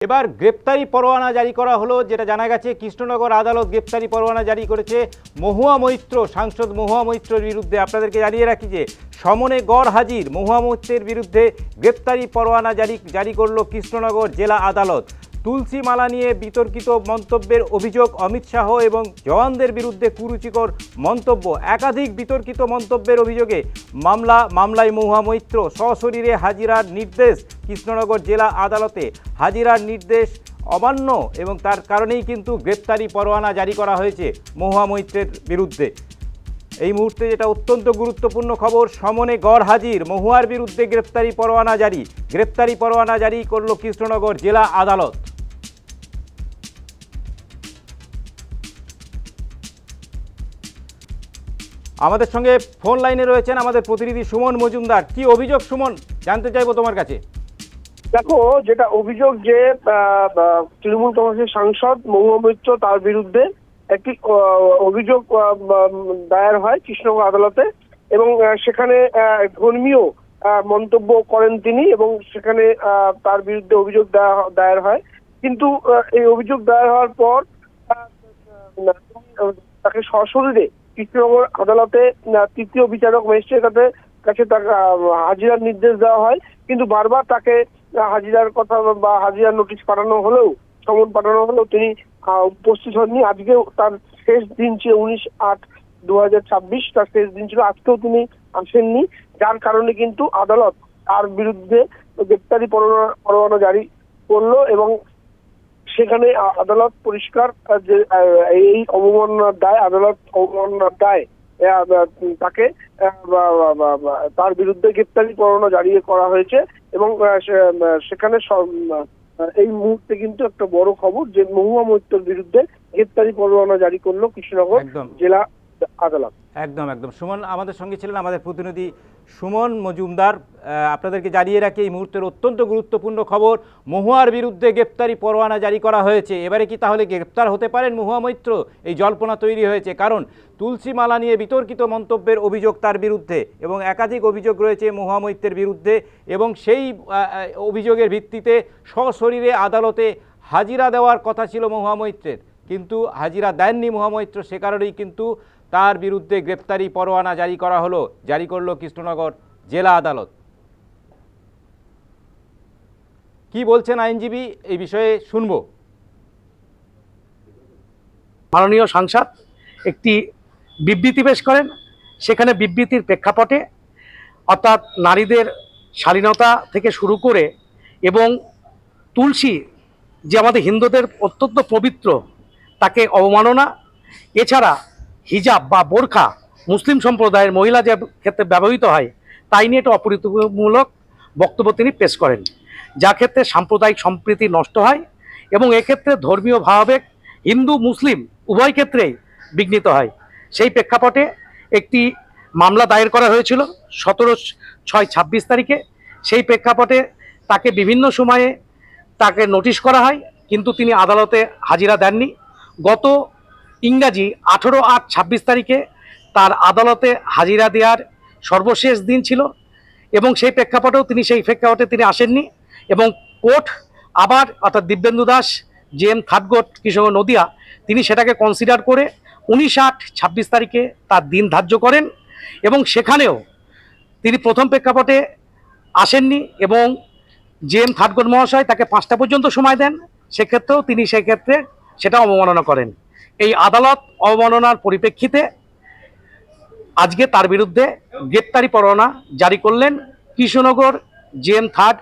এবার গ্রেপ্তারি পরোয়ানা জারি করা হলো, যেটা জানা গেছে কৃষ্ণনগর আদালত গ্রেপ্তারি পরোয়ানা জারি করেছে মহুয়া মৈত্র, সাংসদ মহুয়া মৈত্রের বিরুদ্ধে। আপনাদেরকে জানিয়ে রাখি যে সমনে গড় হাজির মহুয়া মৈত্রের বিরুদ্ধে গ্রেপ্তারি পরোয়ানা জারি করলো কৃষ্ণনগর জেলা আদালত। তুলসী মালা নিয়ে বিতর্কিত মন্তব্যের অভিযোগ, অমিত শাহ এবং জওয়ানদের বিরুদ্ধে কুরুচিকর মন্তব্য, একাধিক বিতর্কিত মন্তব্যের অভিযোগে মামলায় মহুয়া মৈত্র সশরীরে হাজিরার নির্দেশ কৃষ্ণনগর জেলা আদালতে। হাজিরার নির্দেশ অমান্য এবং তার কারণেই কিন্তু গ্রেপ্তারি পরোয়ানা জারি করা হয়েছে মহুয়া মৈত্রের বিরুদ্ধে। এই মুহূর্তে যেটা অত্যন্ত গুরুত্বপূর্ণ খবর, সমনে গড় হাজির মহুয়ার বিরুদ্ধে গ্রেপ্তারি পরোয়ানা জারি করল কৃষ্ণনগর জেলা আদালত। আমাদের সঙ্গে ফোন লাইনে রয়েছেন আমাদের প্রতিনিধি সুমন মজুমদার। কি অভিযোগ সুমন, জানতে চাইবো তোমার কাছে। দেখো, যেটা অভিযোগ যে তৃণমূল কংগ্রেসের সাংসদ মহুয়া মৈত্র, তার বিরুদ্ধে একটি অভিযোগ দায়ের হয় কৃষ্ণনগর আদালতে এবং সেখানে ধর্মীয় মন্তব্য করেন তিনি এবং সেখানে তার বিরুদ্ধে অভিযোগ দায়ের হয়। কিন্তু এই অভিযোগ দায়ের হওয়ার পর তাকে সশরীরে কৃষ্ণনগর আদালতে তৃতীয় বিচারক ম্যাজিস্ট্রেটের কাছে তাকে হাজিরার নির্দেশ দেওয়া হয়। কিন্তু বারবার তাকে হাজিরার কথা বা হাজিরার নোটিশ পাঠানো হলেও, সমন পাঠানো হলেও তিনি উপস্থিত হননি। আজকেও তার শেষ দিন ছিল 19/8/2026, তার শেষ দিন ছিল। আজকেও তিনি আসেননি, যার কারণে কিন্তু আদালত তার বিরুদ্ধে গ্রেপ্তারি পরোয়ানা জারি করলো এবং সেখানে আদালত পরিষ্কার যে এই অবমাননার দায়, তাকে তার বিরুদ্ধে গ্রেপ্তারি পরোয়ানা জারি করা হয়েছে এবং সেখানে এই মুহূর্তে কিন্তু একটা বড় খবর যে মহুয়া মৈত্রের বিরুদ্ধে গ্রেপ্তারি পরোয়ানা জারি করলো কৃষ্ণনগর জেলা আদালত। একদম সুমন আমাদের সঙ্গে ছিলেন, আমাদের প্রতিনিধি সুমন মজুমদার। আপনাদেরকে জানিয়ে রাখি এই মুহূর্তের অত্যন্ত গুরুত্বপূর্ণ খবর, মহুয়ার বিরুদ্ধে গ্রেপ্তারি পরোয়ানা জারি করা হয়েছে। এবারে কি তাহলে গ্রেপ্তার হতে পারেন মহুয়া মৈত্র? এই জল্পনা তৈরি হয়েছে, কারণ তুলসী মালা নিয়ে বিতর্কিত মন্তব্যের অভিযোগ তার বিরুদ্ধে এবং একাধিক অভিযোগ রয়েছে মহুয়া মৈত্রের বিরুদ্ধে এবং সেই অভিযোগের ভিত্তিতে সশরীরে আদালতে হাজিরা দেওয়ার কথা ছিল মহুয়া মৈত্রের, কিন্তু হাজিরা দেননি মহুয়া মৈত্র। সে কারণেই কিন্তু তার বিরুদ্ধে গ্রেপ্তারি পরোয়ানা জারি করলো কৃষ্ণনগর জেলা আদালত। কি বলছেন আইনজীবী এই বিষয়ে শুনবো। মাননীয় সাংসদ একটি বিবৃতি পেশ করেন। সেখানে বিবৃতির প্রেক্ষাপটে অর্থাৎ নারীদের শালীনতা থেকে শুরু করে এবং তুলসী যে আমাদের হিন্দুদের অত্যন্ত পবিত্র, তাকে অবমাননা, এছাড়া হিজাব বা বোরখা মুসলিম সম্প্রদায়ের মহিলা যে ক্ষেত্রে ব্যবহৃত হয় তাই নিয়ে একটা অপরীতিমূলক বক্তব্য তিনি পেশ করেন, যা ক্ষেত্রে সাম্প্রদায়িক সম্প্রীতি নষ্ট হয় এবং এক্ষেত্রে ধর্মীয় ভাবাবেগ হিন্দু মুসলিম উভয় ক্ষেত্রেই বিঘ্নিত হয়। সেই প্রেক্ষাপটে একটি মামলা দায়ের করা হয়েছিল 17/6/26 তারিখে। সেই প্রেক্ষাপটে তাকে বিভিন্ন সময়ে তাকে নোটিশ করা হয়, কিন্তু তিনি আদালতে হাজিরা দেননি। গত ইংরাজি 18/8/26 তারিখে তার আদালতে হাজিরা দেওয়ার সর্বশেষ দিন ছিল এবং সেই প্রেক্ষাপটে তিনি আসেননি এবং কোর্ট আবার অর্থাৎ দিব্যেন্দু দাস জেএম থার্ড কৃষ্ণনগর নদিয়া, তিনি সেটাকে কনসিডার করে 19/8/26 তারিখে তার দিন ধার্য করেন এবং সেখানেও তিনি প্রথম প্রেক্ষাপটে আসেননি এবং জেএম থার্ড মহাশয় তাকে 5টা পর্যন্ত সময় দেন। সেক্ষেত্রেও তিনি সেটা অবমাননা করেন। এই আদালত অবমাননার পরিপ্রেক্ষিতে আজকে তার বিরুদ্ধে গ্রেপ্তারি পরোয়ানা জারি করলেন কৃষ্ণনগর জেএম থার্ড।